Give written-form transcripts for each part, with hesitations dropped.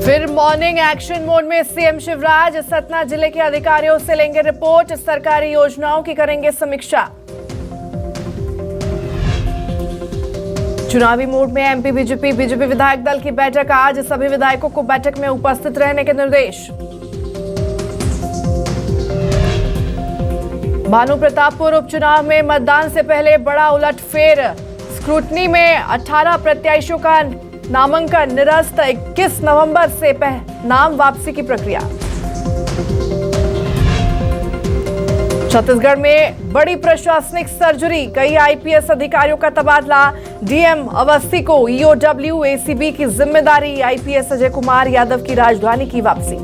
फिर morning action mode में CM Shivraj Satna जिले के अधिकारियों से लेंगे रिपोर्ट, सरकारी योजनाओं की करेंगे समीक्षा। चुनावी मोड में एमपी बीजेपी विधायक दल की बैठक आज, सभी विधायकों को बैठक में उपस्थित रहने के निर्देश। भानु प्रतापपुर उपचुनाव में मतदान से पहले बड़ा उलटफेर, स्क्रूटनी में 18 प्रत्याशियों का नामांकन निरस्त, 21 नवंबर से नाम वापसी की प्रक्रिया। छत्तीसगढ़ में बड़ी प्रशासनिक सर्जरी, कई आईपीएस अधिकारियों का तबादला, डीएम अवस्थी को ईओडब्ल्यू एसीबी की जिम्मेदारी, आईपीएस अजय कुमार यादव की राजधानी की वापसी।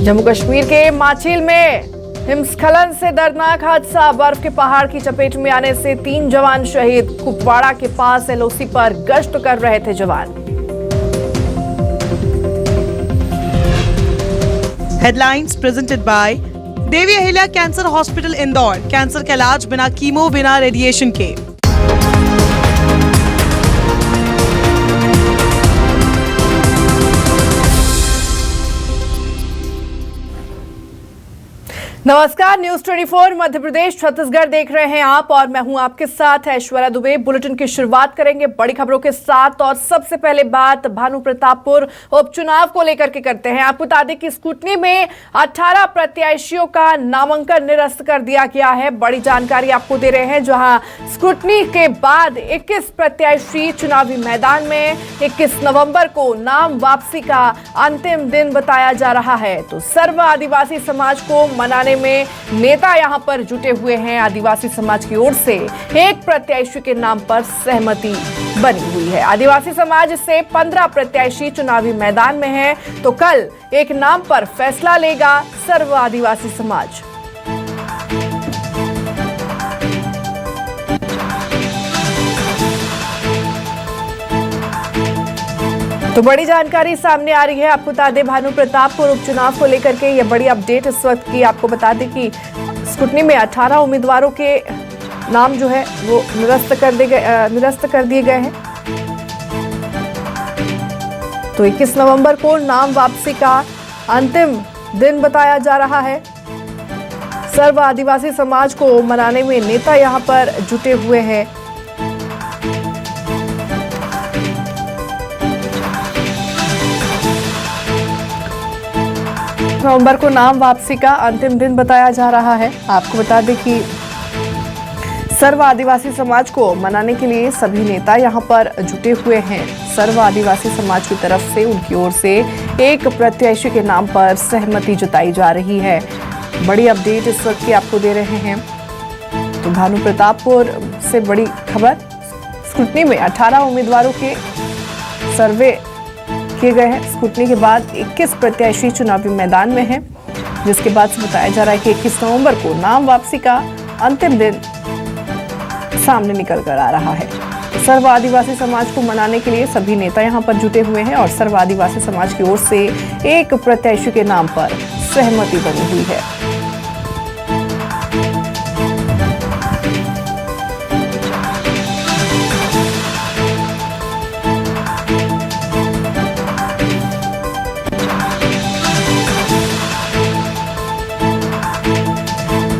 जम्मू कश्मीर के माचिल में हिमस्खलन से दर्दनाक हादसा, बर्फ के पहाड़ की चपेट में आने से 3 जवान शहीद, कुपवाड़ा के पास एलओसी पर गश्त कर रहे थे जवान। Headlines presented by Devi Ahilya cancer hospital Indore, cancer का इलाज बिना कीमो बिना रेडिएशन के। नमस्कार, न्यूज 24 मध्य प्रदेश छत्तीसगढ़ देख रहे हैं आप और मैं हूं आपके साथ ऐश्वर्या दुबे। बुलेटिन की शुरुआत करेंगे बड़ी खबरों के साथ और सबसे पहले बात भानु प्रतापपुर उपचुनाव को लेकर के करते हैं। आपको बता दें कि स्क्रूटनी में 18 प्रत्याशियों का नामांकन निरस्त कर दिया गया है। बड़ी जानकारी आपको दे रहे हैं, जहां स्क्रूटनी के बाद 21 प्रत्याशी चुनावी मैदान में। 21 नवंबर को नाम वापसी का अंतिम दिन बताया जा रहा है। तो सर्व आदिवासी समाज को मनाने में नेता यहां पर जुटे हुए हैं। आदिवासी समाज की ओर से एक प्रत्याशी के नाम पर सहमति बनी हुई है। आदिवासी समाज से 15 प्रत्याशी चुनावी मैदान में हैं, तो कल एक नाम पर फैसला लेगा सर्व आदिवासी समाज। तो बड़ी जानकारी सामने आ रही है। आपको बता दें भानु प्रतापपुर उपचुनाव को लेकर के ये बड़ी अपडेट इस वक्त की। आपको बता दें कि स्क्रूटनी में 18 उम्मीदवारों के नाम जो है वो निरस्त कर दिए गए हैं। तो 21 नवंबर को नाम वापसी का अंतिम दिन बताया जा रहा है। सर्व आदिवासी समाज को मनाने में नेता यहां पर जुटे हुए हैं। नवंबर को नाम वापसी का अंतिम दिन बताया जा रहा है। आपको बता दें कि सर्व आदिवासी समाज को मनाने के लिए सभी नेता यहां पर जुटे हुए हैं। सर्व आदिवासी समाज की तरफ से उनकी ओर से एक प्रत्याशी के नाम पर सहमति जताई जा रही है। बड़ी अपडेट इस वक्त की आपको दे रहे हैं। तो भानु प्रतापपुर से बड़ी खबर, स्क्रूटनी में 18 उम्मीदवारों के सर्वे किए गए हैं। स्क्रूटनी के बाद 21 प्रत्याशी चुनावी मैदान में हैं, जिसके बाद से बताया जा रहा है कि 21 नवंबर को नाम वापसी का अंतिम दिन सामने निकल कर आ रहा है। सर्व आदिवासी समाज को मनाने के लिए सभी नेता यहां पर जुटे हुए हैं और सर्व आदिवासी समाज की ओर से एक प्रत्याशी के नाम पर सहमति बनी हुई है।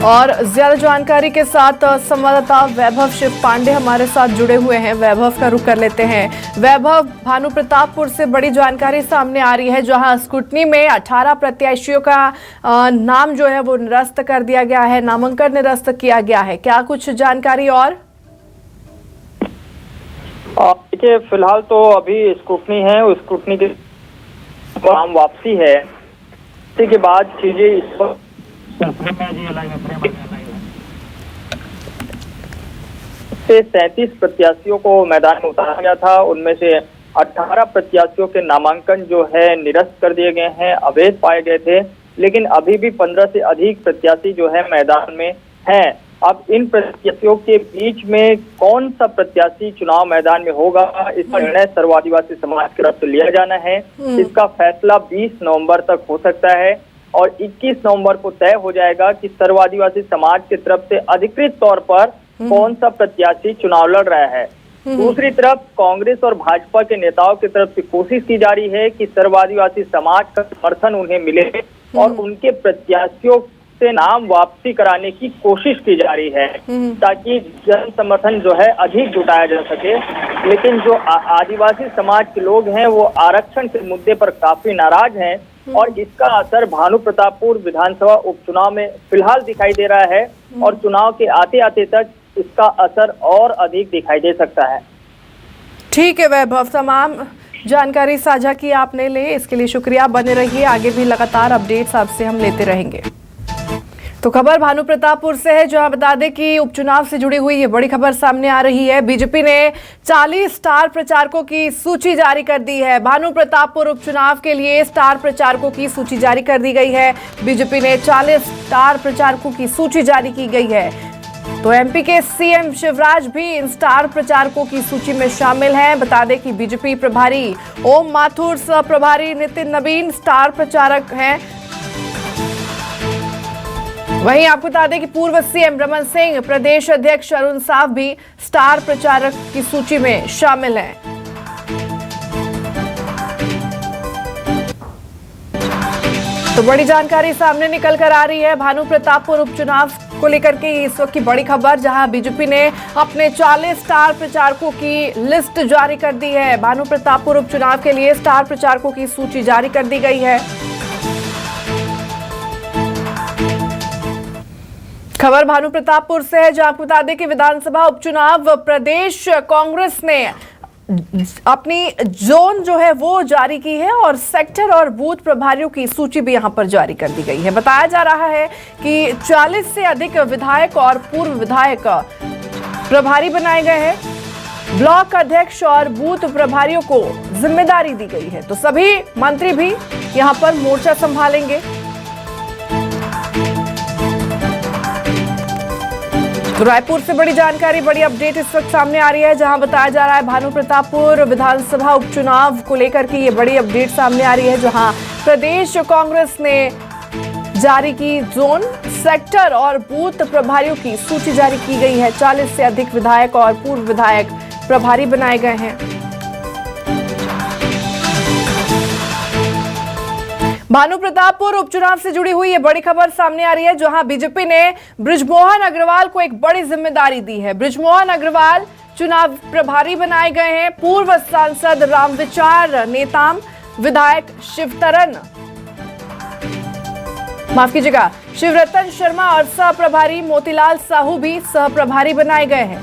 और ज्यादा जानकारी के साथ संवाददाता वैभव शिव पांडे हमारे साथ जुड़े हुए हैं। वैभव का रुख कर लेते हैं। वैभव, भानु प्रतापपुर से बड़ी जानकारी सामने आ रही है, जहां स्क्रूटनी में 18 प्रत्याशियों का नाम जो है वो निरस्त कर दिया गया है, नामांकन निरस्त किया गया है। क्या कुछ जानकारी और? देखिए, फिलहाल तो अभी स्क्रूटनी है, उस स्क्रूटनी के नाम वापसी है। इसी के बाद चीजें 37 प्रत्याशियों को मैदान में उतारा गया था। उनमें से 18 प्रत्याशियों के नामांकन जो है निरस्त कर दिए गए हैं, अवैध पाए गए थे। लेकिन अभी भी 15 से अधिक प्रत्याशी जो है मैदान में हैं। अब इन प्रत्याशियों के बीच में कौन सा प्रत्याशी चुनाव मैदान में होगा, इसका निर्णय सर्व आदिवासी समाज की तरफ से लिया जाना है। इसका फैसला 20 नवंबर तक हो सकता है और 21 नवंबर को तय हो जाएगा कि सर्व आदिवासी समाज की तरफ से अधिकृत तौर पर कौन सा प्रत्याशी चुनाव लड़ रहा है। दूसरी तरफ कांग्रेस और भाजपा के नेताओं की तरफ से कोशिश की जा रही है कि सर्व आदिवासी समाज का समर्थन उन्हें मिले और उनके प्रत्याशियों से नाम वापसी कराने की कोशिश की जा रही है ताकि जन समर्थन जो है अधिक जुटाया जा सके। लेकिन जो आदिवासी समाज के लोग हैं वो आरक्षण के मुद्दे पर काफी नाराज हैं और इसका असर भानु प्रतापपुर विधानसभा उपचुनाव में फिलहाल दिखाई दे रहा है और चुनाव के आते आते तक इसका असर और अधिक दिखाई दे सकता है। ठीक है वैभव, तमाम जानकारी साझा की आपने ले, इसके लिए शुक्रिया। बने रहिए, आगे भी लगातार अपडेट्स आपसे हम लेते रहेंगे। तो खबर भानु प्रतापपुर से है, जहां बता दें कि उपचुनाव से जुड़ी हुई ये बड़ी खबर सामने आ रही है। बीजेपी ने 40 स्टार प्रचारकों की सूची जारी कर दी है। भानु प्रतापपुर उपचुनाव के लिए स्टार प्रचारकों की सूची जारी कर दी गई है। बीजेपी ने 40 स्टार प्रचारकों की सूची जारी की गई है। तो एमपी के सीएम शिवराज भी इन स्टार प्रचारकों की सूची में शामिल हैं। बता दें कि बीजेपी प्रभारी ओम माथुर, सह प्रभारी नितिन नवीन स्टार प्रचारक हैं। वहीं आपको बता दें कि पूर्व सीएम रमन सिंह, प्रदेश अध्यक्ष अरुण साव भी स्टार प्रचारक की सूची में शामिल हैं। तो बड़ी जानकारी सामने निकल कर आ रही है भानु प्रतापपुर उपचुनाव को लेकर के इस वक्त की बड़ी खबर, जहां बीजेपी ने अपने 40 स्टार प्रचारकों की लिस्ट जारी कर दी है। भानु प्रतापपुर उपचुनाव के लिए स्टार प्रचारकों की सूची जारी कर दी गई है। खबर भानु प्रतापपुर से है, जहां आपको बता दें कि विधानसभा उपचुनाव प्रदेश कांग्रेस ने अपनी जोन जो है वो जारी की है और सेक्टर और बूथ प्रभारियों की सूची भी यहां पर जारी कर दी गई है। बताया जा रहा है कि 40 से अधिक विधायक और पूर्व विधायक प्रभारी बनाए गए हैं। ब्लॉक अध्यक्ष और बूथ प्रभारियों को जिम्मेदारी दी गई है। तो सभी मंत्री भी यहां पर मोर्चा संभालेंगे। तो रायपुर से बड़ी जानकारी, बड़ी अपडेट इस वक्त सामने आ रही है, जहां बताया जा रहा है भानु प्रतापपुर विधानसभा उपचुनाव को लेकर के ये बड़ी अपडेट सामने आ रही है, जहां प्रदेश कांग्रेस ने जारी की जोन, सेक्टर और बूथ प्रभारियों की सूची जारी की गई है। 40 से अधिक विधायक और पूर्व विधायक प्रभारी बनाए गए हैं। भानु प्रतापपुर उपचुनाव से जुड़ी हुई ये बड़ी खबर सामने आ रही है, जहां बीजेपी ने बृजमोहन अग्रवाल को एक बड़ी जिम्मेदारी दी है। बृजमोहन अग्रवाल चुनाव प्रभारी बनाए गए हैं। पूर्व सांसद रामविचार नेताम, विधायक शिवरतन शर्मा और सह प्रभारी मोतीलाल साहू भी सह प्रभारी बनाए गए हैं।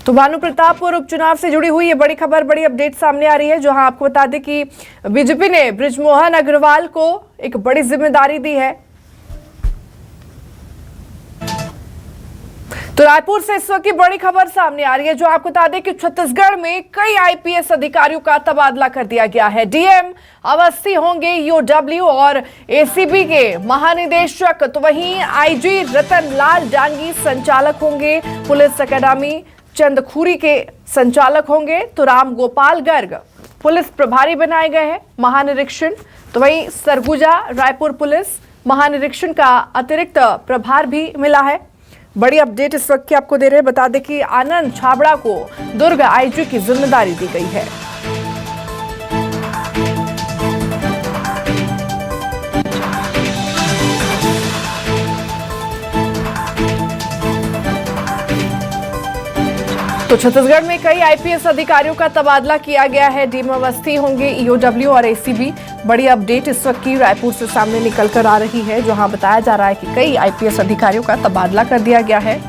तो भानु प्रतापपुर उपचुनाव से जुड़ी हुई ये बड़ी खबर, बड़ी अपडेट सामने आ रही है, जहां आपको बता दें कि बीजेपी ने बृजमोहन अग्रवाल को एक बड़ी जिम्मेदारी दी है। तो रायपुर से इस वक्त की बड़ी खबर सामने आ रही है, जो आपको बता दें कि छत्तीसगढ़ में कई आईपीएस अधिकारियों का तबादला कर दिया गया है। डीएम अवस्थी होंगे ईओडब्ल्यू और एसीबी के महानिदेशक, तो वहीं आईजी रतन लाल डांगी संचालक होंगे। पुलिस अकादमी चंदखुरी के संचालक होंगे। तो राम गोपाल गर्ग पुलिस प्रभारी बनाए गए हैं, महानिरीक्षण। तो वहीं सरगुजा रायपुर पुलिस महानिरीक्षण का अतिरिक्त प्रभार भी मिला है। बड़ी अपडेट इस वक्त की आपको दे रहे हैं। बता दें कि आनंद छाबड़ा को दुर्ग आईजी की जिम्मेदारी दी गई है। तो छत्तीसगढ़ में कई आईपीएस अधिकारियों का तबादला किया गया है। डीएम अवस्थी होंगे ईओडब्ल्यू और एसीबी। बड़ी अपडेट इस वक्त की रायपुर से सामने निकल कर आ रही है, जहां बताया जा रहा है कि कई आईपीएस अधिकारियों का तबादला कर दिया गया है।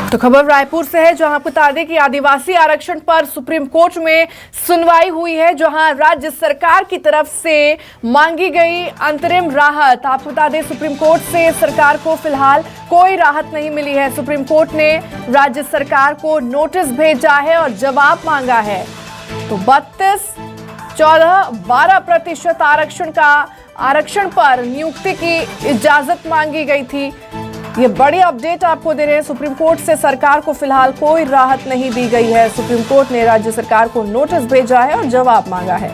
तो खबर रायपुर से है, जहां बता दें कि आदिवासी आरक्षण पर सुप्रीम कोर्ट में सुनवाई हुई है, जहां राज्य सरकार की तरफ से मांगी गई अंतरिम राहत। आपको बता दें सुप्रीम कोर्ट से सरकार को फिलहाल कोई राहत नहीं मिली है। सुप्रीम कोर्ट ने राज्य सरकार को नोटिस भेजा है और जवाब मांगा है। तो 32, 14, 12% आरक्षण पर नियुक्ति की इजाजत मांगी गई थी। ये बड़ी अपडेट आपको दे रहे हैं। सुप्रीम कोर्ट से सरकार को फिलहाल कोई राहत नहीं दी गई है। सुप्रीम कोर्ट ने राज्य सरकार को नोटिस भेजा है और जवाब मांगा है।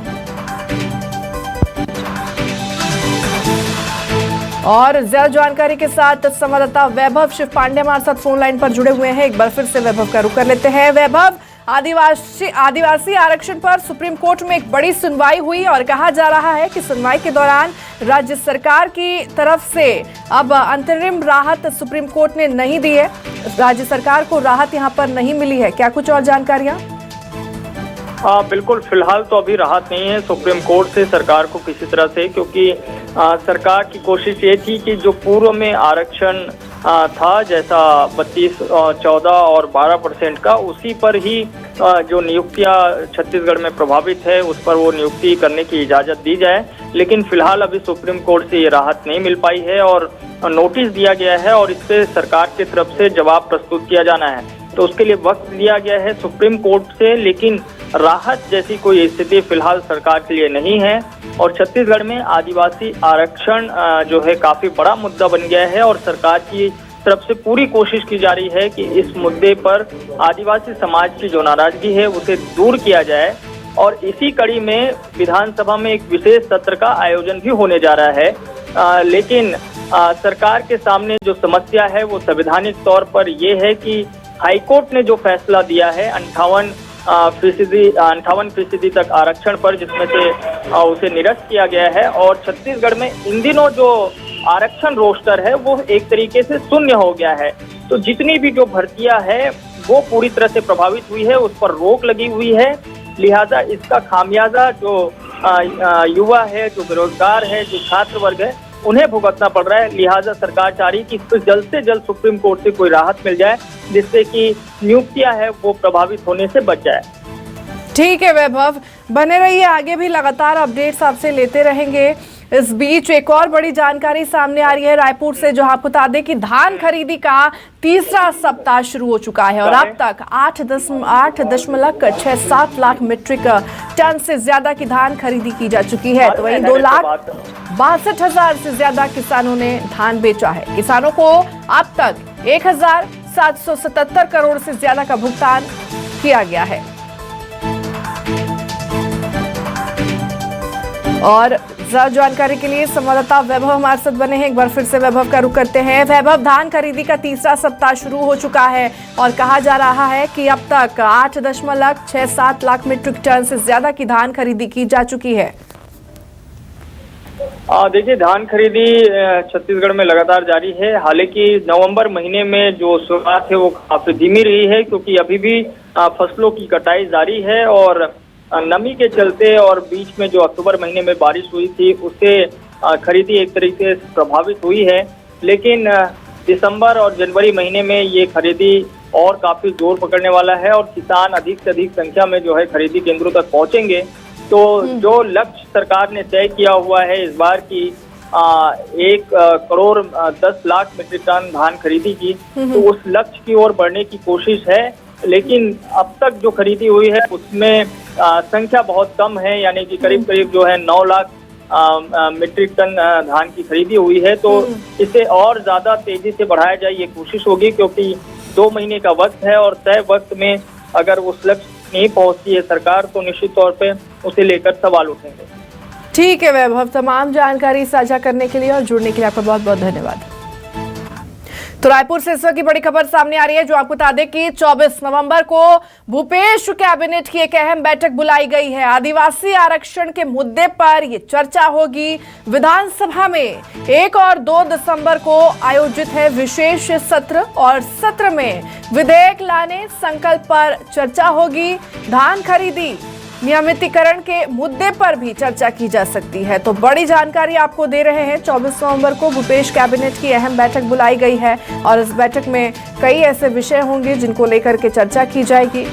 और ज्यादा जानकारी के साथ संवाददाता वैभव शिव पांडे हमारे साथ फोन लाइन पर जुड़े हुए हैं। एक बार फिर से वैभव का रुख कर लेते हैं। वैभव, आदिवासी आरक्षण पर सुप्रीम कोर्ट में एक बड़ी सुनवाई हुई और कहा जा रहा है कि सुनवाई के दौरान राज्य सरकार की तरफ से अब अंतरिम राहत सुप्रीम कोर्ट ने नहीं दी है। राज्य सरकार को राहत यहां पर नहीं मिली है, क्या कुछ और जानकारियां? हाँ बिल्कुल, फिलहाल तो अभी राहत नहीं है सुप्रीम कोर्ट से सरकार को किसी तरह से, क्योंकि सरकार की कोशिश ये थी कि जो पूर्व में आरक्षण था जैसा 32, 14 और 12% का, उसी पर ही जो नियुक्तियां छत्तीसगढ़ में प्रभावित है उस पर वो नियुक्ति करने की इजाज़त दी जाए। लेकिन फिलहाल अभी सुप्रीम कोर्ट से ये राहत नहीं मिल पाई है और नोटिस दिया गया है और इस पे सरकार की तरफ से जवाब प्रस्तुत किया जाना है, तो उसके लिए वक्त दिया गया है सुप्रीम कोर्ट से। लेकिन राहत जैसी कोई स्थिति फिलहाल सरकार के लिए नहीं है और छत्तीसगढ़ में आदिवासी आरक्षण जो है काफी बड़ा मुद्दा बन गया है और सरकार की तरफ से पूरी कोशिश की जा रही है कि इस मुद्दे पर आदिवासी समाज की जो नाराजगी है उसे दूर किया जाए। और इसी कड़ी में विधानसभा में एक विशेष सत्र का आयोजन भी होने जा रहा है। लेकिन सरकार के सामने जो समस्या है वो संवैधानिक तौर पर ये है कि हाईकोर्ट ने जो फैसला दिया है 58% तक आरक्षण पर, जिसमें से उसे निरस्त किया गया है और छत्तीसगढ़ में इन दिनों जो आरक्षण रोस्टर है वो एक तरीके से शून्य हो गया है। तो जितनी भी जो भर्तियां है वो पूरी तरह से प्रभावित हुई है, उस पर रोक लगी हुई है। लिहाजा इसका खामियाजा जो युवा है, जो बेरोजगार है, जो छात्र वर्ग है, उन्हें भुगतना पड़ रहा है। लिहाजा सरकार चाह रही कि इस पर जल्द से जल्द सुप्रीम कोर्ट से कोई राहत मिल जाए जिससे कि नियुक्तियां है वो प्रभावित होने से बच जाए। ठीक है वैभव, बने रहिए, आगे भी लगातार अपडेट्स आपसे लेते रहेंगे। इस बीच एक और बड़ी जानकारी सामने आ रही है रायपुर से, जो आपको बता दें कि धान खरीदी का तीसरा सप्ताह शुरू हो चुका है और अब तक 8.67 लाख मीट्रिक टन से ज्यादा की धान खरीदी की जा चुकी है। तो वहीं 2,62,000 से ज्यादा किसानों ने धान बेचा है। किसानों को अब तक 1,777 करोड़ से ज्यादा का भुगतान किया गया है। और ज्यादा जानकारी के लिए संवाददाता वैभव हमारे साथ बने हैं। एक बार फिर से वैभव का रुख करते हैं। वैभव, धान खरीदी का तीसरा सप्ताह शुरू हो चुका है और कहा जा रहा है कि अब तक 8.67 लाख मीट्रिक टन से ज्यादा की धान खरीदी की जा चुकी है। देखिए, धान खरीदी छत्तीसगढ़ में लगातार जारी है। हालांकि नवंबर महीने में जो शुरुआत है वो काफी धीमी रही है, क्योंकि अभी भी फसलों की कटाई जारी है और नमी के चलते और बीच में जो अक्टूबर महीने में बारिश हुई थी उससे खरीदी एक तरीके से प्रभावित हुई है। लेकिन दिसंबर और जनवरी महीने में ये खरीदी और काफी जोर पकड़ने वाला है और किसान अधिक से अधिक संख्या में जो है खरीदी केंद्रों तक पहुंचेंगे। तो जो लक्ष्य सरकार ने तय किया हुआ है इस बार की 1,10,00,000 मीट्रिक टन धान खरीदी की, तो उस लक्ष्य की ओर बढ़ने की कोशिश है। लेकिन अब तक जो खरीदी हुई है उसमें संख्या बहुत कम है, यानी कि करीब जो है 9 लाख मीट्रिक टन धान की खरीदी हुई है। तो इसे और ज्यादा तेजी से बढ़ाया जाए ये कोशिश होगी, क्योंकि 2 महीने का वक्त है और तय वक्त में अगर उस लक्ष्य नहीं पहुंचती है सरकार तो निश्चित तौर पे उसे लेकर सवाल उठेंगे। ठीक है वैभव, तमाम जानकारी साझा करने के लिए और जुड़ने के लिए आपका बहुत बहुत धन्यवाद। तो रायपुर से इस वक्त की बड़ी खबर सामने आ रही है, जो आपको बता दें कि 24 नवंबर को भूपेश कैबिनेट की एक अहम बैठक बुलाई गई है। आदिवासी आरक्षण के मुद्दे पर यह चर्चा होगी। विधानसभा में 1 और 2 दिसंबर को आयोजित है विशेष सत्र और सत्र में विधेयक लाने संकल्प पर चर्चा होगी। धान खरीदी नियमितीकरण के मुद्दे पर भी चर्चा की जा सकती है। तो बड़ी जानकारी आपको दे रहे हैं। 24 नवंबर को भूपेश कैबिनेट की अहम बैठक बुलाई गई है और इस बैठक में कई ऐसे विषय होंगे जिनको लेकर के चर्चा की जाएगी।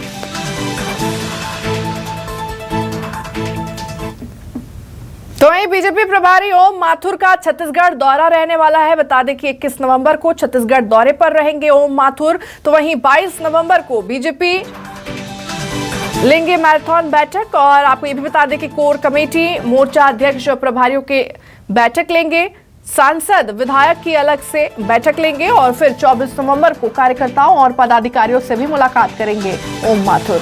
तो वहीं बीजेपी प्रभारी ओम माथुर का छत्तीसगढ़ दौरा रहने वाला है। बता दें कि 21 नवंबर को छत्तीसगढ़ दौरे पर रहेंगे ओम माथुर। तो वहीं 22 नवंबर को बीजेपी लेंगे मैराथन बैठक और आपको ये भी बता दें कि कोर कमेटी, मोर्चा अध्यक्ष और प्रभारियों के बैठक लेंगे। सांसद, विधायक की अलग से बैठक लेंगे और फिर 24 नवंबर को कार्यकर्ताओं और पदाधिकारियों से भी मुलाकात करेंगे ओम माथुर।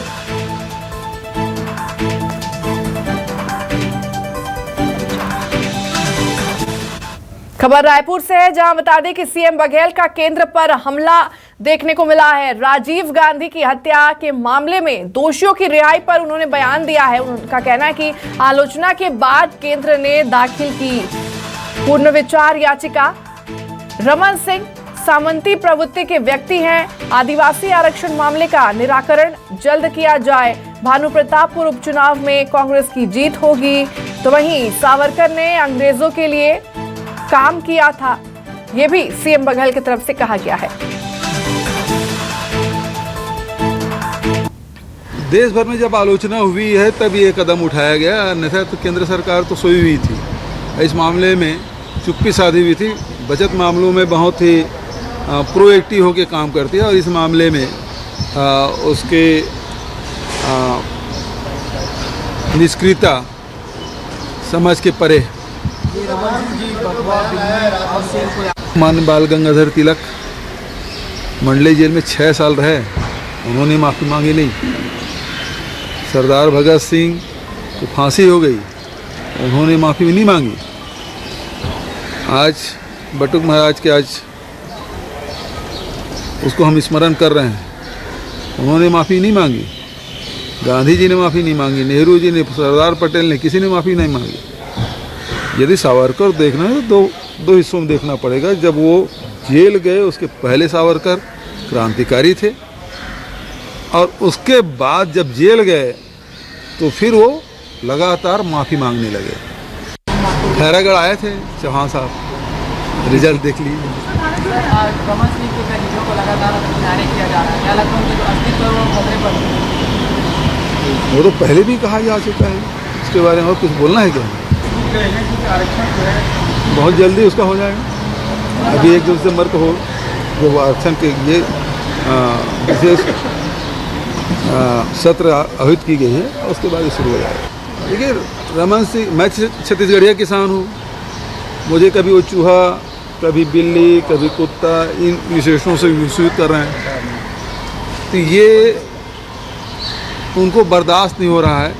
खबर रायपुर से है, जहां बता दें कि सीएम बघेल का केंद्र पर हमला देखने को मिला है। राजीव गांधी की हत्या के मामले में दोषियों की रिहाई पर उन्होंने बयान दिया है। उनका कहना है कि आलोचना के बाद केंद्र ने दाखिल की पुनर्विचार याचिका। रमन सिंह सामंती प्रवृत्ति के व्यक्ति हैं। आदिवासी आरक्षण मामले का निराकरण जल्द किया जाए। भानु प्रतापपुर उपचुनाव में कांग्रेस की जीत होगी। तो वहीं सावरकर ने अंग्रेजों के लिए काम किया था, यह भी सीएम बघेल की तरफ से कहा गया है। देश भर में जब आलोचना हुई है तब ये कदम उठाया गया, अन्यथा तो केंद्र सरकार तो सोई हुई थी। इस मामले में चुप्पी साधी हुई थी। बचत मामलों में बहुत ही प्रोएक्टिव होकर काम करती है और इस मामले में उसके निष्क्रियता समझ के परे। माननीय बाल गंगाधर तिलक मंडली जेल में 6 साल रहे, उन्होंने माफ़ी मांगी नहीं। सरदार भगत सिंह को फांसी हो गई, उन्होंने माफ़ी नहीं मांगी। आज बटुक महाराज के आज उसको हम स्मरण कर रहे हैं, उन्होंने माफ़ी नहीं मांगी। गांधी जी ने माफ़ी नहीं मांगी, नेहरू जी ने, सरदार पटेल ने, किसी ने माफ़ी नहीं मांगी। यदि सावरकर देखना है तो दो हिस्सों में देखना पड़ेगा। जब वो जेल गए उसके पहले सावरकर क्रांतिकारी थे और उसके बाद जब जेल गए तो फिर वो लगातार माफ़ी मांगने लगे। खैरागढ़ आए थे चौहान साहब, रिजल्ट देख लीजिए। रमन सिंह के शहीदों को लगातार किनारे किया जा रहा है, क्या लगता है उनके जो अस्तित्व है वो खतरे पर? वो तो पहले भी कहा जा चुका है, इसके बारे में और कुछ बोलना है क्या? बहुत जल्दी उसका हो जाएगा। अभी 1 दिसंबर को हो जो आरक्षण के लिए विशेष सत्र आयोजित की गई है और उसके बाद ये शुरू हो जाएगा। देखिए रमन सिंह, मैं छत्तीसगढ़िया किसान हूँ, मुझे कभी वो चूहा, कभी बिल्ली, कभी कुत्ता, इन विशेषणों से विभूषित कर रहे हैं, तो ये उनको बर्दाश्त नहीं हो रहा है।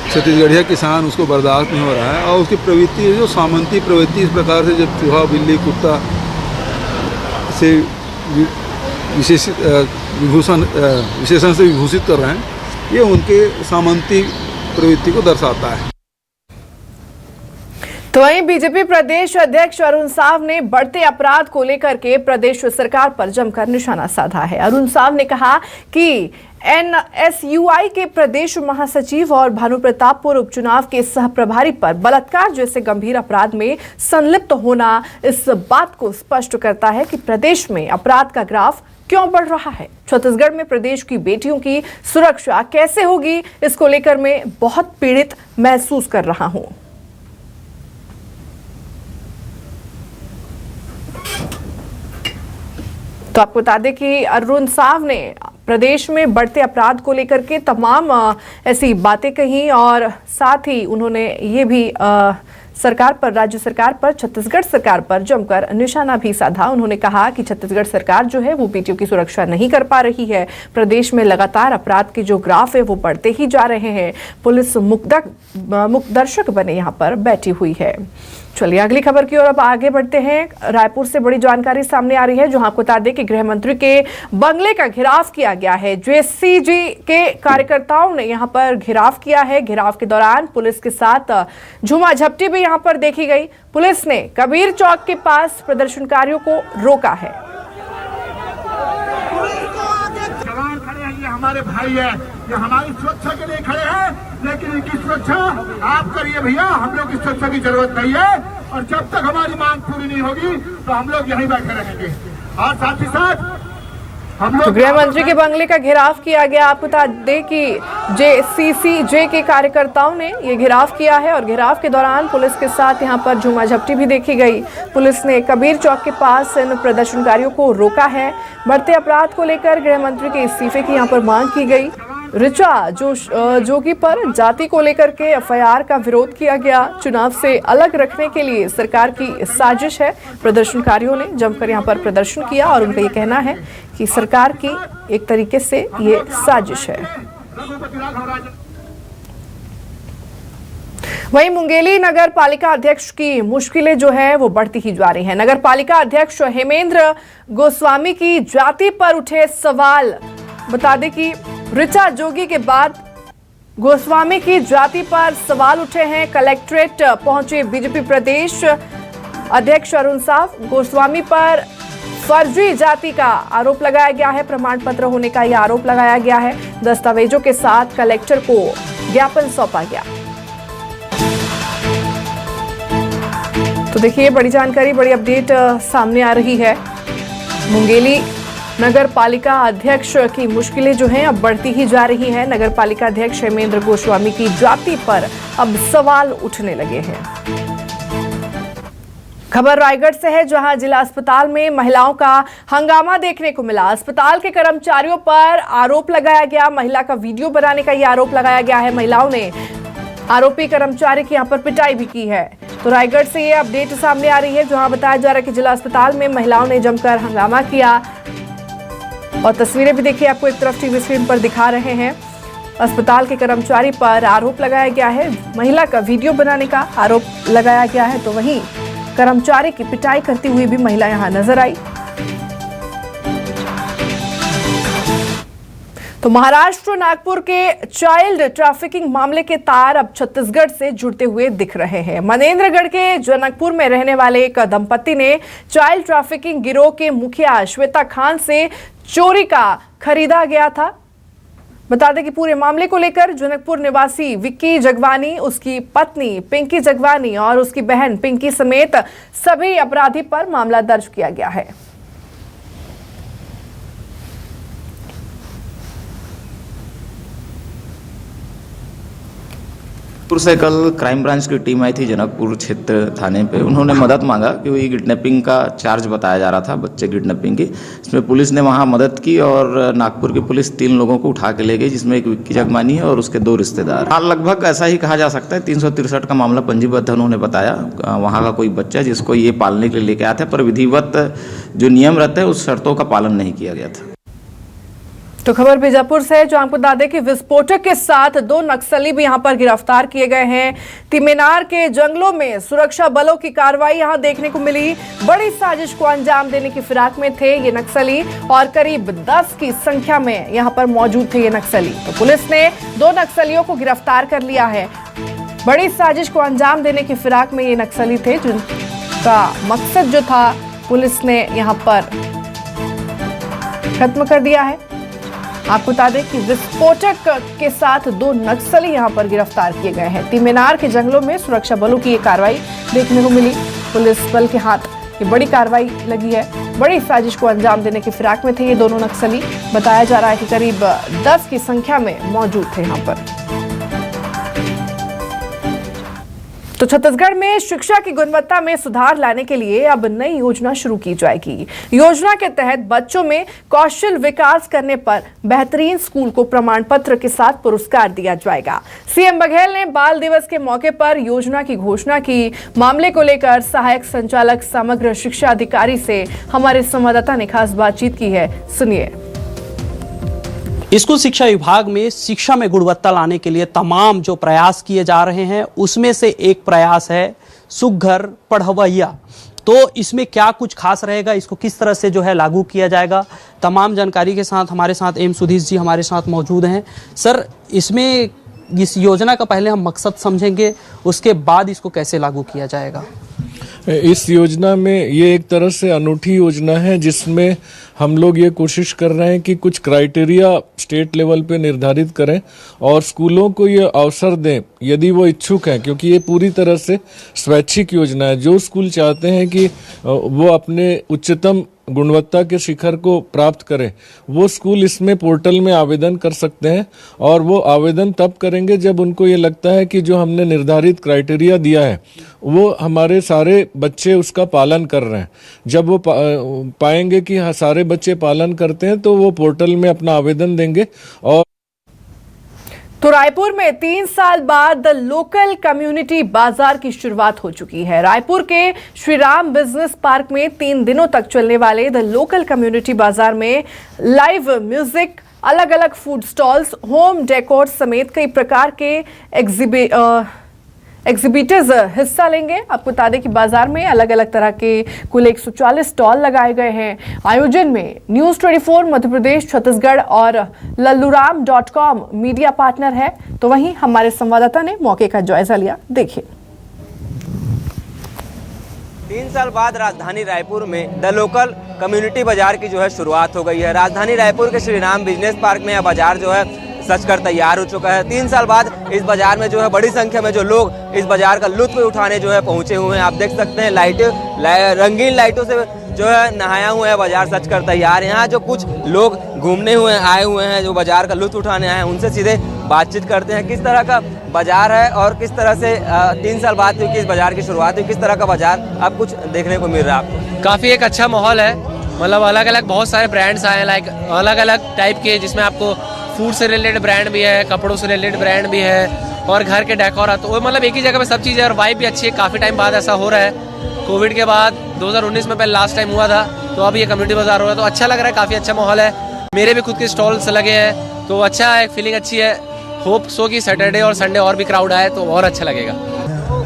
छत्तीसगढ़िया किसान उसको बर्दाश्त नहीं हो रहा है और उसकी प्रवृत्ति जो सामंती प्रवृत्ति, इस प्रकार से जब चूहा, बिल्ली, कुत्ता से विशेषण से विभूषित कर रहे हैं, ये उनके सामंती प्रवृत्ति को दर्शाता है। तो वहीं बीजेपी प्रदेश अध्यक्ष अरुण साव ने बढ़ते अपराध को लेकर के प्रदेश सरकार पर जमकर निशाना साधा है। अरुण साव ने कहा कि एनएसयूआई के प्रदेश महासचिव और भानु प्रतापपुर उपचुनाव के सह प्रभारी पर बलात्कार जैसे गंभीर अपराध में संलिप्त होना इस बात को स्पष्ट करता है कि प्रदेश में अपराध का ग्राफ क्यों बढ़ रहा है। छत्तीसगढ़ में प्रदेश की बेटियों की सुरक्षा कैसे होगी, इसको लेकर मैं बहुत पीड़ित महसूस कर रहा हूं। तो आपको बता दें कि अरुण साव ने प्रदेश में बढ़ते अपराध को लेकर के तमाम ऐसी बातें कही और साथ ही उन्होंने ये भी सरकार पर, राज्य सरकार पर, छत्तीसगढ़ सरकार पर जमकर निशाना भी साधा। उन्होंने कहा कि छत्तीसगढ़ सरकार जो है वो बेटियों की सुरक्षा नहीं कर पा रही है। प्रदेश में लगातार अपराध के जो ग्राफ है वो बढ़ते ही जा रहे हैं। पुलिस मुकदर्शक बने यहाँ पर बैठी हुई है। चलिए अगली खबर की ओर अब आगे बढ़ते हैं। रायपुर से बड़ी जानकारी सामने आ रही है, जहां आपको बता दें कि गृह मंत्री के बंगले का घेराव किया गया है। जेसीजी के कार्यकर्ताओं ने यहां पर घेराव किया है। घेराव के दौरान पुलिस के साथ झूमाझपटी भी यहां पर देखी गई। पुलिस ने कबीर चौक के पास प्रदर्शनकारियों को रोका है। जवान खड़े हैं, ये हमारे भाई है, ये हमारी सुरक्षा के लिए खड़े हैं, लेकिन इनकी सुरक्षा आप करिए भैया, हम लोग की सुरक्षा की जरूरत नहीं है। और जब तक हमारी मांग पूरी नहीं होगी तो हम लोग यहीं बैठे रहेंगे। और साथ ही साथ हम लोग गृह मंत्री के बंगले का घेराव किया गया। आपको बता दें कि जेसीसीजे के कार्यकर्ताओं ने ये घेराव किया है और घेराव के दौरान पुलिस के साथ यहां पर झूमाझपटी भी देखी गई। पुलिस ने कबीर चौक के पास इन प्रदर्शनकारियों को रोका है। बढ़ते अपराध को लेकर गृह मंत्री के इस्तीफे की यहां पर मांग की गई। ऋचा जोगी पर जाति को लेकर के एफआईआर का विरोध किया गया। चुनाव से अलग रखने के लिए सरकार की साजिश है। प्रदर्शनकारियों ने जमकर यहां पर प्रदर्शन किया और उनका ये कहना है कि सरकार की एक तरीके से ये साजिश है। वहीं मुंगेली नगर पालिका अध्यक्ष की मुश्किलें जो है वो बढ़ती ही जा रही हैं। नगर पालिका अध्यक्ष हेमेंद्र गोस्वामी की जाति पर उठे सवाल। बता दें कि ऋचा जोगी के बाद गोस्वामी की जाति पर सवाल उठे हैं। कलेक्ट्रेट पहुंचे बीजेपी प्रदेश अध्यक्ष अरुण साव। गोस्वामी पर फर्जी जाति का आरोप लगाया गया है। प्रमाण पत्र होने का यह आरोप लगाया गया है। दस्तावेजों के साथ कलेक्टर को ज्ञापन सौंपा गया। तो देखिए, बड़ी जानकारी, बड़ी अपडेट सामने आ रही है। मुंगेली नगर पालिका अध्यक्ष की मुश्किलें जो हैं अब बढ़ती ही जा रही हैं। नगर पालिका अध्यक्ष हेमेंद्र गोस्वामी की जाति पर अब सवाल उठने लगे हैं। खबर रायगढ़ से है, जहां जिला अस्पताल में महिलाओं का हंगामा देखने को मिला। अस्पताल के कर्मचारियों पर आरोप लगाया गया। महिला का वीडियो बनाने का यह आरोप लगाया गया है। महिलाओं ने आरोपी कर्मचारी की यहां पर पिटाई भी की है। तो रायगढ़ से ये अपडेट सामने आ रही है, जहां बताया जा रहा है कि जिला अस्पताल में महिलाओं ने जमकर हंगामा किया। और तस्वीरें भी देखिए, आपको एक तरफ टीवी स्क्रीन पर दिखा रहे हैं। अस्पताल के कर्मचारी पर आरोप लगाया गया है। महिला का वीडियो बनाने का आरोप लगाया गया है। तो वहीं कर्मचारी की पिटाई करती हुई भी महिला यहां नजर आई। तो महाराष्ट्र नागपुर के चाइल्ड ट्रैफिकिंग मामले के तार अब छत्तीसगढ़ से जुड़ते हुए दिख रहे हैं। मनेन्द्रगढ़ के जनकपुर में रहने वाले एक दंपति ने चाइल्ड ट्रैफिकिंग गिरोह के मुखिया श्वेता खान से चोरी का खरीदा गया था। बता दें कि पूरे मामले को लेकर जनकपुर निवासी विक्की जगवानी, उसकी पत्नी पिंकी जगवानी और उसकी बहन पिंकी समेत सभी अपराधी पर मामला दर्ज किया गया है। से कल क्राइम ब्रांच की टीम आई थी जनकपुर क्षेत्र थाने पे। उन्होंने मदद मांगा कि वही किडनैपिंग का चार्ज बताया जा रहा था, बच्चे किडनैपिंग की। इसमें पुलिस ने वहां मदद की और नागपुर की पुलिस 3 लोगों को उठा के ले गई, जिसमें एक विक्की जगमानी है और उसके 2 रिश्तेदार। हाल लगभग ऐसा ही कहा जा सकता है। 363 का मामला पंजीबद्ध उन्होंने बताया। वहाँ का कोई बच्चा जिसको ये पालने के लिए लेके आया था, पर विधिवत जो नियम रहते हैं उस शर्तों का पालन नहीं किया गया था। तो खबर बीजापुर से है, जो आपको बता दें कि विस्फोटक के साथ 2 नक्सली भी यहां पर गिरफ्तार किए गए हैं। तिमेनार के जंगलों में सुरक्षा बलों की कार्रवाई यहां देखने को मिली। बड़ी साजिश को अंजाम देने की फिराक में थे ये नक्सली और करीब 10 की संख्या में यहां पर मौजूद थे ये नक्सली। तो पुलिस ने 2 नक्सलियों को गिरफ्तार कर लिया है। बड़ी साजिश को अंजाम देने की फिराक में ये नक्सली थे, जिनका मकसद जो था पुलिस ने यहां पर खत्म कर दिया है। आपको बता दें कि विस्फोटक के साथ 2 नक्सली यहां पर गिरफ्तार किए गए हैं। तिमेनार के जंगलों में सुरक्षा बलों की ये कार्रवाई देखने को मिली। पुलिस बल के हाथ ये बड़ी कार्रवाई लगी है। बड़ी साजिश को अंजाम देने की फिराक में थे ये दोनों नक्सली। बताया जा रहा है कि करीब 10 की संख्या में मौजूद थे यहां पर। तो छत्तीसगढ़ में शिक्षा की गुणवत्ता में सुधार लाने के लिए अब नई योजना शुरू की जाएगी। योजना के तहत बच्चों में कौशल विकास करने पर बेहतरीन स्कूल को प्रमाण पत्र के साथ पुरस्कार दिया जाएगा। सीएम बघेल ने बाल दिवस के मौके पर योजना की घोषणा की। मामले को लेकर सहायक संचालक समग्र शिक्षा अधिकारी से हमारे संवाददाता ने खास बातचीत की है, सुनिए। स्कूल शिक्षा विभाग में शिक्षा में गुणवत्ता लाने के लिए तमाम जो प्रयास किए जा रहे हैं, उसमें से एक प्रयास है सुघर पढ़वैया। तो इसमें क्या कुछ खास रहेगा, इसको किस तरह से जो है लागू किया जाएगा, तमाम जानकारी के साथ हमारे साथ एम सुधीर जी हमारे साथ मौजूद हैं। सर, इसमें इस योजना का पहले हम मकसद समझेंगे, उसके बाद इसको कैसे लागू किया जाएगा। इस योजना में ये एक तरह से अनूठी योजना है, जिसमें हम लोग ये कोशिश कर रहे हैं कि कुछ क्राइटेरिया स्टेट लेवल पे निर्धारित करें और स्कूलों को ये अवसर दें यदि वो इच्छुक हैं, क्योंकि ये पूरी तरह से स्वैच्छिक योजना है। जो स्कूल चाहते हैं कि वो अपने उच्चतम गुणवत्ता के शिखर को प्राप्त करें, वो स्कूल इसमें पोर्टल में आवेदन कर सकते हैं। और वो आवेदन तब करेंगे जब उनको ये लगता है कि जो हमने निर्धारित क्राइटेरिया दिया है वो हमारे सारे बच्चे उसका पालन कर रहे हैं। जब वो पाएंगे कि हाँ सारे बच्चे पालन करते हैं, तो वो पोर्टल में अपना आवेदन देंगे। और तो रायपुर में 3 साल बाद द लोकल कम्युनिटी बाजार की शुरुआत हो चुकी है। रायपुर के श्री राम बिजनेस पार्क में 3 दिनों तक चलने वाले द लोकल कम्युनिटी बाजार में लाइव म्यूजिक, अलग अलग फूड स्टॉल्स, होम डेकोर समेत कई प्रकार के एग्जिबिटर्स हिस्सा लेंगे। आपको बता दें कि बाजार में अलग अलग तरह के कुल 140 स्टॉल लगाए गए हैं। आयोजन में न्यूज़ 24 मध्य प्रदेश, छत्तीसगढ़ और लल्लूराम.com मीडिया पार्टनर है। तो वहीं हमारे संवाददाता ने मौके का जायजा लिया, देखिए। 3 साल बाद राजधानी रायपुर में द लोकल कम्युनिटी बाजार की जो है शुरुआत हो गई है। राजधानी रायपुर के श्री राम बिजनेस पार्क में यह बाजार जो है सच कर तैयार हो चुका है। 3 साल बाद इस बाजार में जो है बड़ी संख्या में जो लोग इस बाजार का लुत्फ उठाने जो है पहुंचे हुए हैं। आप देख सकते हैं रंगीन लाइटों से जो है नहाया हुआ है बाजार सच कर तैयार। यहाँ जो कुछ लोग घूमने हुए आए हुए हैं, जो बाजार का लुत्फ उठाने आए हैं, उनसे सीधे बातचीत करते हैं किस तरह का बाजार है और किस तरह से 3 साल बाद क्योंकि इस बाजार की शुरुआत हुई, किस तरह का बाजार अब कुछ देखने को मिल रहा है आपको? काफ़ी एक अच्छा माहौल है, मतलब अलग अलग बहुत सारे ब्रांड्स आए हैं, लाइक अलग अलग टाइप के, जिसमें आपको फूड से रिलेटेड ब्रांड भी है, कपड़ों से रिलेटेड ब्रांड भी है और घर के डेकोर, तो मतलब एक ही जगह पे सब चीज़ है और वाइब भी अच्छी है। काफ़ी टाइम बाद ऐसा हो रहा है, कोविड के बाद 2019 में पहले लास्ट टाइम हुआ था, तो अब ये कम्युनिटी बाजार हो रहा है, तो अच्छा लग रहा है, काफ़ी अच्छा माहौल है। मेरे भी खुद के स्टॉल्स लगे हैं, तो अच्छा है, फीलिंग अच्छी है। होप सो कि सैटरडे और संडे और भी क्राउड आए तो और अच्छा लगेगा।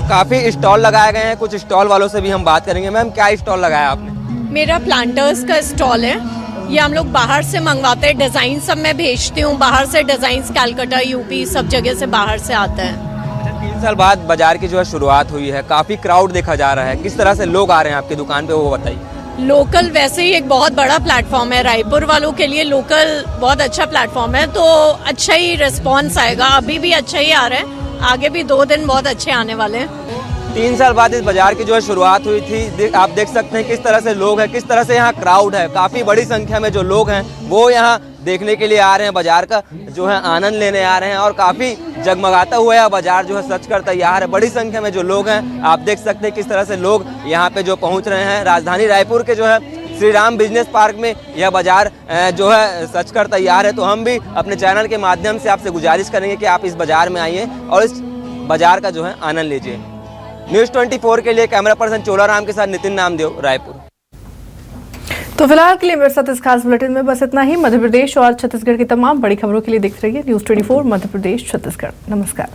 काफ़ी स्टॉल लगाए गए हैं, कुछ स्टॉल वालों से भी हम बात करेंगे। मैम, क्या स्टॉल लगाया आपने? मेरा प्लांटर्स का स्टॉल है, ये हम लोग बाहर से मंगवाते हैं, डिज़ाइन सब मैं भेजती हूँ बाहर से, डिज़ाइन कलकत्ता, यूपी सब जगह से बाहर से आते हैं। 3 साल बाद बाजार की जो है शुरुआत हुई है, काफ़ी क्राउड देखा जा रहा है, किस तरह से लोग आ रहे हैं आपकी दुकान पे, वो बताइए। लोकल वैसे ही एक बहुत बड़ा प्लेटफॉर्म है, रायपुर वालों के लिए लोकल बहुत अच्छा प्लेटफॉर्म है, तो अच्छा ही रिस्पॉन्स आएगा। अभी भी अच्छा ही आ रहा है, आगे भी 2 दिन बहुत अच्छे आने वाले हैं। 3 साल बाद इस बाजार की जो है शुरुआत हुई थी, आप देख सकते हैं किस तरह से लोग हैं, किस तरह से यहाँ क्राउड है। काफ़ी बड़ी संख्या में जो लोग हैं वो यहाँ देखने के लिए आ रहे हैं, बाजार का जो है आनंद लेने आ रहे हैं और काफ़ी जगमगाता हुआ यह बाजार जो है सच कर तैयार है। बड़ी संख्या में जो लोग हैं, आप देख सकते हैं किस तरह से लोग यहाँ पे जो पहुँच रहे हैं। राजधानी रायपुर के जो है श्री राम बिजनेस पार्क में यह बाजार जो है सच कर तैयार है। तो हम भी अपने चैनल के माध्यम से आपसे गुजारिश करेंगे कि आप इस बाजार में आइए और इस बाजार का जो है आनंद लीजिए। न्यूज़ 24 के लिए कैमरा पर्सन चोलाराम के साथ नितिन नामदेव, रायपुर। तो फिलहाल के लिए मेरे साथ इस खास बुलेटिन में बस इतना ही। मध्य प्रदेश और छत्तीसगढ़ की तमाम बड़ी खबरों के लिए देखते रहिए न्यूज़ 24 मध्य प्रदेश छत्तीसगढ़। नमस्कार।